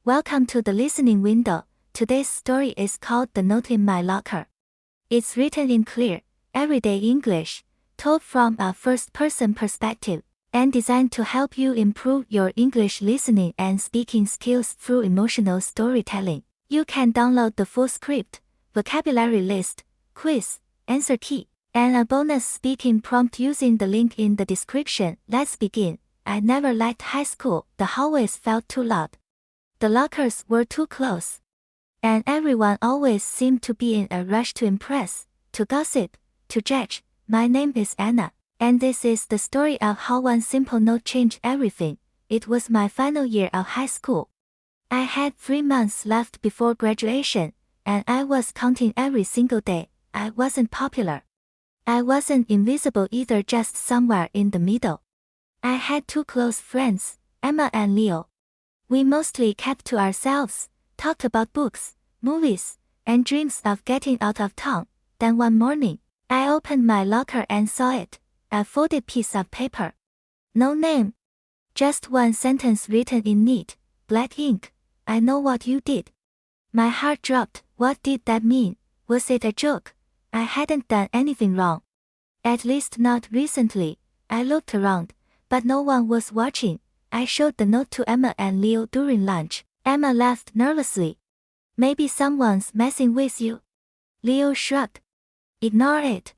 Welcome to the listening window. Today's story is called The Note in My Locker. It's written in clear, everyday English, told from a first-person perspective, and designed to help you improve your English listening and speaking skills through emotional storytelling. You can download the full script, vocabulary list, quiz, answer key, and a bonus speaking prompt using the link in the description. Let's begin. I never liked high school. The hallways felt too loud. The lockers were too close. And everyone always seemed to be in a rush to impress, to gossip, to judge. My name is Anna, and this is the story of how one simple note changed everything. It was my final year of high school. I had 3 months left before graduation, and I was counting every single day. I wasn't popular. I wasn't invisible either, just somewhere in the middle. I had 2 close friends, Emma and Leo. We mostly kept to ourselves, talked about books, movies, and dreams of getting out of town. Then one morning, I opened my locker and saw it, a folded piece of paper. No name. Just one sentence written in neat, black ink. I know what you did. My heart dropped. What did that mean? Was it a joke? I hadn't done anything wrong. At least not recently. I looked around, but no one was watching. I showed the note to Emma and Leo during lunch. Emma laughed nervously. Maybe someone's messing with you. Leo shrugged. Ignore it.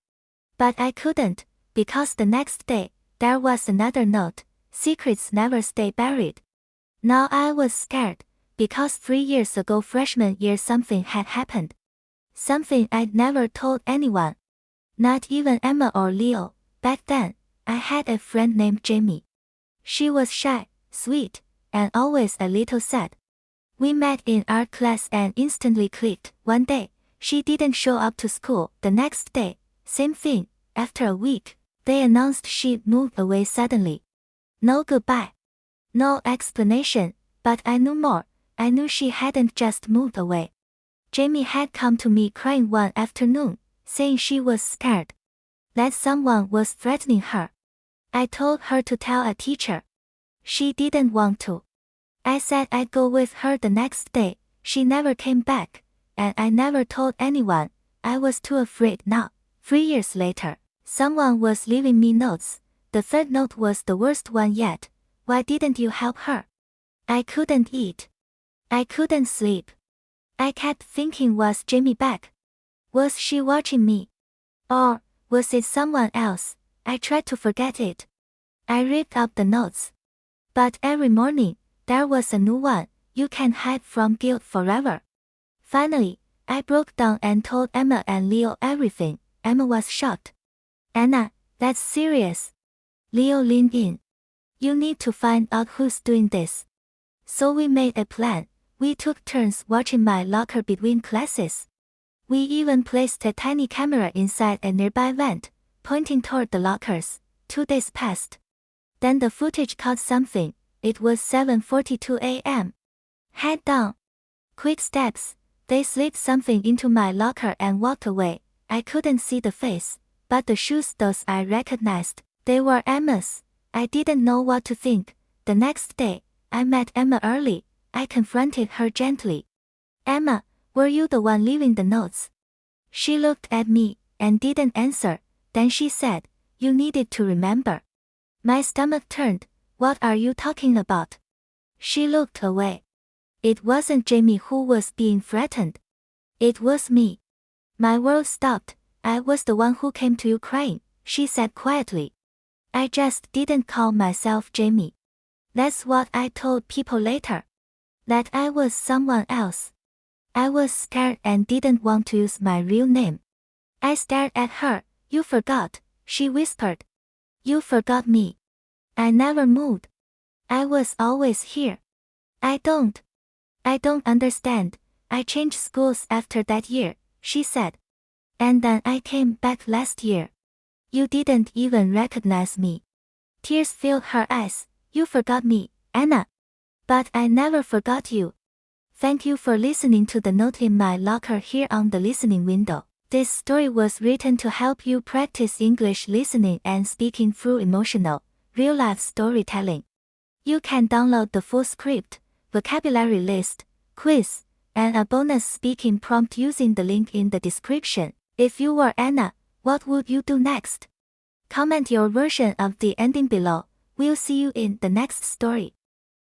But I couldn't, because the next day, there was another note. Secrets never stay buried. Now I was scared, because 3 years ago freshman year something had happened. Something I'd never told anyone. Not even Emma or Leo. Back then, I had a friend named Jamie. She was shy, sweet, and always a little sad. We met in art class and instantly clicked. One day, she didn't show up to school. The next day, same thing. After a week, they announced she'd moved away suddenly. No goodbye. No explanation, but I knew more. I knew she hadn't just moved away. Jamie had come to me crying one afternoon, saying she was scared. That someone was threatening her. I told her to tell a teacher. She didn't want to. I said I'd go with her the next day. She never came back, and I never told anyone. I was too afraid. Now, 3 years later, someone was leaving me notes. The third note was the worst one yet. Why didn't you help her? I couldn't eat. I couldn't sleep. I kept thinking, was Jamie back? Was she watching me? Or was it someone else? I tried to forget it. I ripped up the notes. But every morning, there was a new one. You can hide from guilt forever. Finally, I broke down and told Emma and Leo everything. Emma was shocked. Anna, that's serious. Leo leaned in. You need to find out who's doing this. So we made a plan. We took turns watching my locker between classes. We even placed a tiny camera inside a nearby vent, pointing toward the lockers. 2 days passed. Then the footage caught something. It was 7:42 a.m. Head down. Quick steps. They slid something into my locker and walked away. I couldn't see the face, but the shoes, those I recognized. They were Emma's. I didn't know what to think. The next day, I met Emma early. I confronted her gently. Emma, were you the one leaving the notes? She looked at me and didn't answer. Then she said, you needed to remember. My stomach turned. What are you talking about? She looked away. It wasn't Jamie who was being threatened. It was me. My world stopped. I was the one who came to you crying, she said quietly. I just didn't call myself Jamie. That's what I told people later. That I was someone else. I was scared and didn't want to use my real name. I stared at her. You forgot, she whispered. You forgot me. I never moved. I was always here. I don't understand. I changed schools after that year, she said. And then I came back last year. You didn't even recognize me. Tears filled her eyes. You forgot me, Anna. But I never forgot you. Thank you for listening to The Note in My Locker here on the listening window. This story was written to help you practice English listening and speaking through emotional, real-life storytelling. You can download the full script, vocabulary list, quiz, and a bonus speaking prompt using the link in the description. If you were Anna, what would you do next? Comment your version of the ending below. We'll see you in the next story.